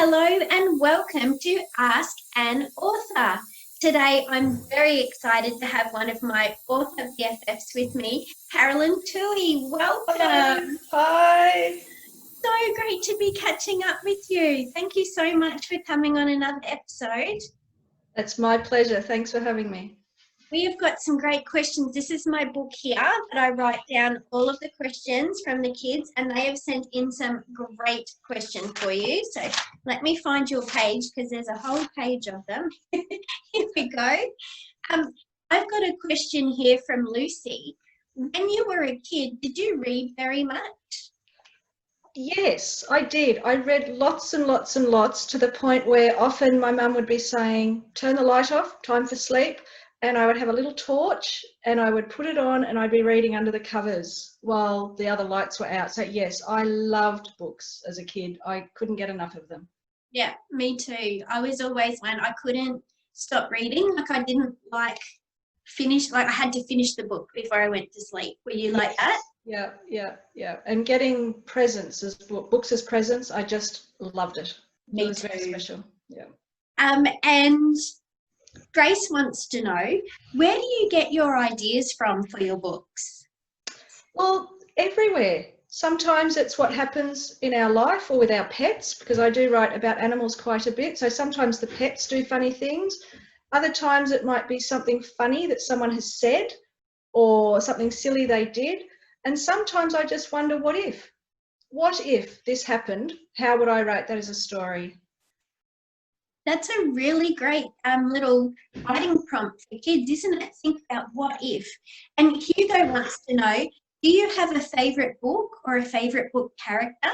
Hello and welcome to Ask an Author. Today I'm very excited to have one of my author BFFs with me, Caroline Tuohey. Welcome. Hi. So great to be catching up with you. Thank you so much for coming on another episode. It's my pleasure. Thanks for having me. We have got some great questions. This is my book here that I write down all of the questions from the kids, and they have sent in some great questions for you. So let me find your page because there's a whole page of them. Here we go. I've got a question here from Lucy. When you were a kid, did you read very much? Yes, I did. I read lots and lots and lots to the point where often my mum would be saying, turn the light off, time for sleep. And I would have a little torch and I would put it on and I'd be reading under the covers while the other lights were out. So yes, I loved books as a kid. I couldn't get enough of them. Yeah, me too. I was always one. I couldn't stop reading. Like I didn't finish, I had to finish the book before I went to sleep. Were you like that? Yeah. And getting presents as books as presents, I just loved it. Me It was too. very special. Yeah. And Grace wants to know, where do you get your ideas from for your books? Well, everywhere. Sometimes it's what happens in our life or with our pets, because I do write about animals quite a bit. So sometimes the pets do funny things. Other times it might be something funny that someone has said or something silly they did. And sometimes I just wonder, what if this happened? How would I write that as a story? That's a really great little writing prompt for kids, isn't it? Think about what if. And Hugo wants to know, do you have a favourite book or a favourite book character?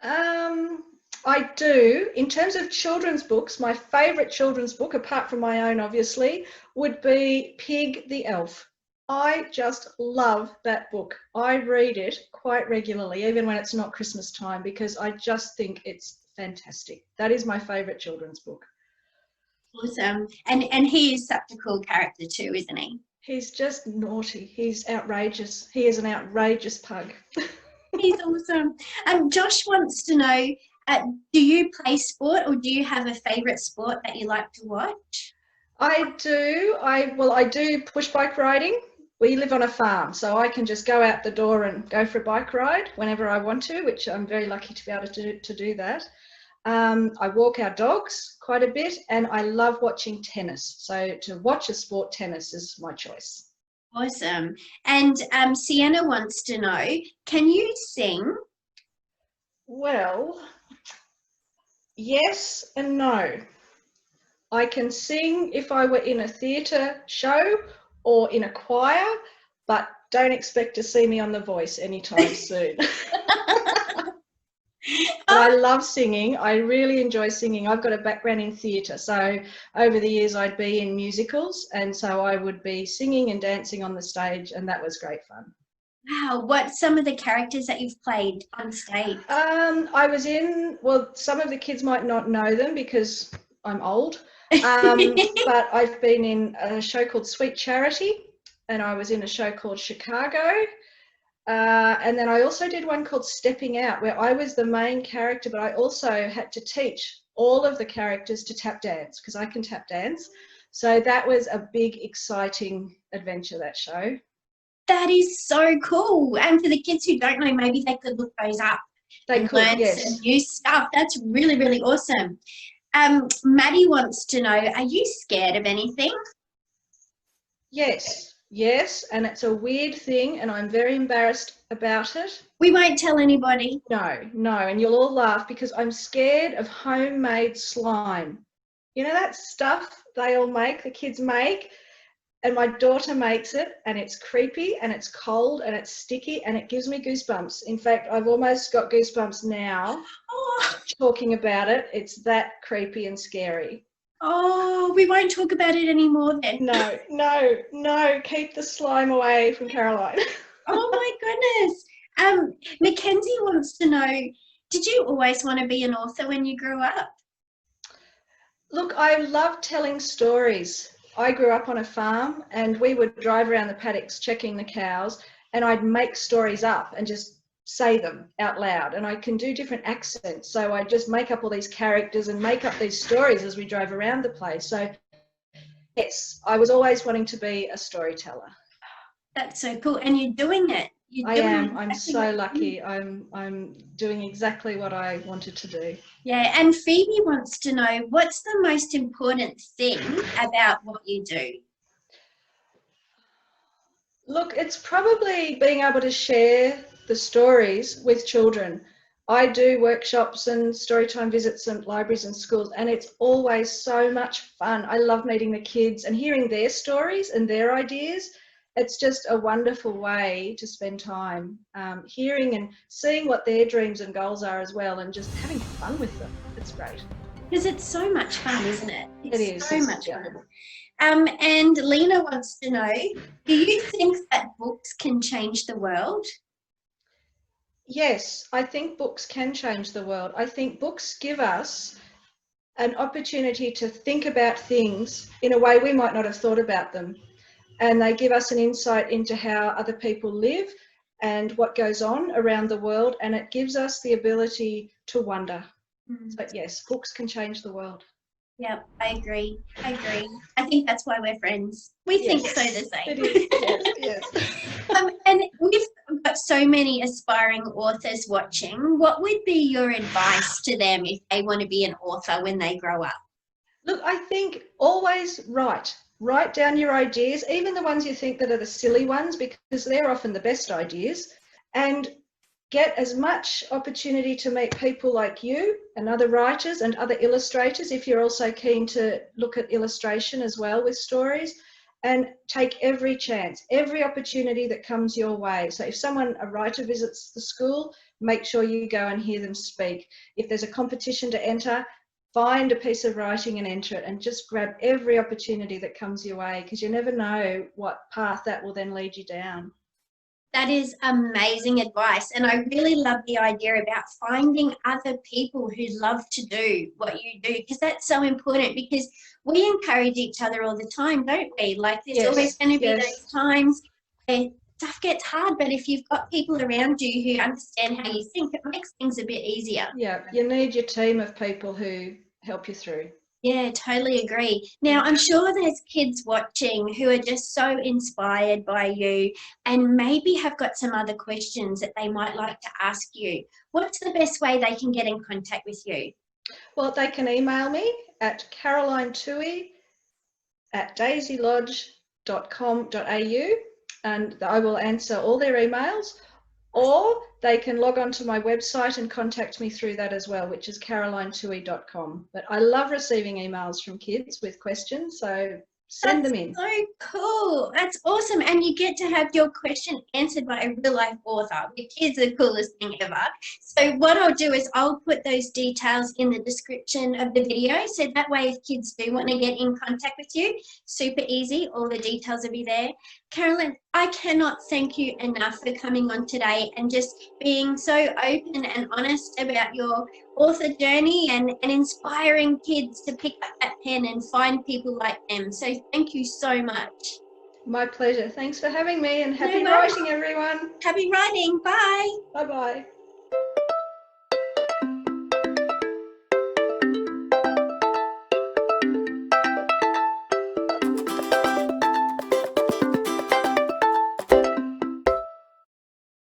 I do. In terms of children's books, my favourite children's book, apart from my own obviously, would be Pig the Elf. I just love that book. I read it quite regularly, even when it's not Christmas time, because I just think it's fantastic. That is my favourite children's book. Awesome. And he is such a cool character too, isn't he? He's just naughty. He's outrageous. He is an outrageous pug. He's awesome. Josh wants to know, do you play sport or do you have a favourite sport that you like to watch? I do. I do push bike riding. We live on a farm, so I can just go out the door and go for a bike ride whenever I want to, which I'm very lucky to be able to do that. I walk our dogs quite a bit, and I love watching tennis. So to watch a sport, tennis is my choice. Awesome. And Sienna wants to know, can you sing? Well, yes and no. I can sing if I were in a theatre show or in a choir, but don't expect to see me on The Voice anytime soon. But I love singing. I really enjoy singing. I've got a background in theatre, so over the years I'd be in musicals, and so I would be singing and dancing on the stage, and that was great fun. Wow, what's some of the characters that you've played on stage? I was in, well, some of the kids might not know them because I'm old, but I've been in a show called Sweet Charity, and I was in a show called Chicago. And then I also did one called Stepping Out, where I was the main character, but I also had to teach all of the characters to tap dance because I can tap dance. So that was a big, exciting adventure, that show. That is so cool. And for the kids who don't know, maybe they could look those up. They could, learn yes. some new stuff. That's really, really awesome. Maddie wants to know, are you scared of anything? Yes, and it's a weird thing, and I'm very embarrassed about it. We won't tell anybody. No, and you'll all laugh because I'm scared of homemade slime. You know that stuff they all make, the kids make, and my daughter makes it, and it's creepy, and it's cold, and it's sticky, and it gives me goosebumps. In fact, I've almost got goosebumps now talking about it. It's that creepy and scary. Oh, we won't talk about it anymore then. No, keep the slime away from Caroline. Oh my goodness. Mackenzie wants to know, did you always want to be an author when you grew up? Look, I love telling stories. I grew up on a farm and we would drive around the paddocks checking the cows, and I'd make stories up and just say them out loud, and I can do different accents. So I just make up all these characters and make up these stories as we drove around the place. So yes, I was always wanting to be a storyteller. That's so cool. And you're doing it. I am. I'm so lucky. I'm doing exactly what I wanted to do. Yeah, and Phoebe wants to know, what's the most important thing about what you do? Look, it's probably being able to share the stories with children. I do workshops and storytime visits at libraries and schools, and it's always so much fun. I love meeting the kids and hearing their stories and their ideas. It's just a wonderful way to spend time hearing and seeing what their dreams and goals are as well, and just having fun with them. It's great. Because it's so much fun, isn't it? It is. So much fun. And Lena wants to know, do you think that books can change the world? Yes, I think books can change the world. I think books give us an opportunity to think about things in a way we might not have thought about them. And they give us an insight into how other people live and what goes on around the world. And it gives us the ability to wonder. So yes, books can change the world. Yeah, I agree. I think that's why we're friends. We think so the same. It is. Yes. And we've got so many aspiring authors watching. What would be your advice to them if they want to be an author when they grow up? Look, I think always write down your ideas, even the ones you think that are the silly ones, because they're often the best ideas, and get as much opportunity to meet people like you and other writers and other illustrators, if you're also keen to look at illustration as well with stories, and take every chance, every opportunity that comes your way. So if a writer visits the school, make sure you go and hear them speak. If there's a competition to enter, find a piece of writing and enter it, and just grab every opportunity that comes your way, because you never know what path that will then lead you down. That is amazing advice. And I really love the idea about finding other people who love to do what you do, because that's so important, because we encourage each other all the time, don't we? Like there's always going to be those times where stuff gets hard, but if you've got people around you who understand how you think, it makes things a bit easier. Yeah, you need your team of people who help you through. Yeah, totally agree. Now, I'm sure there's kids watching who are just so inspired by you and maybe have got some other questions that they might like to ask you. What's the best way they can get in contact with you? Well, they can email me at carolinetoohey@daisylodge.com.au, and I will answer all their emails. Or they can log on to my website and contact me through that as well, which is carolinetoohey.com. But I love receiving emails from kids with questions, so send them in. So cool. That's awesome. And you get to have your question answered by a real life author, which is the coolest thing ever. So what I'll do is I'll put those details in the description of the video. So that way, if kids do want to get in contact with you, super easy. All the details will be there. Caroline, I cannot thank you enough for coming on today and just being so open and honest about your author journey and inspiring kids to pick up that pen and find people like them. So thank you so much. My pleasure. Thanks for having me, and happy writing, everyone. Happy writing. Bye. Bye-bye.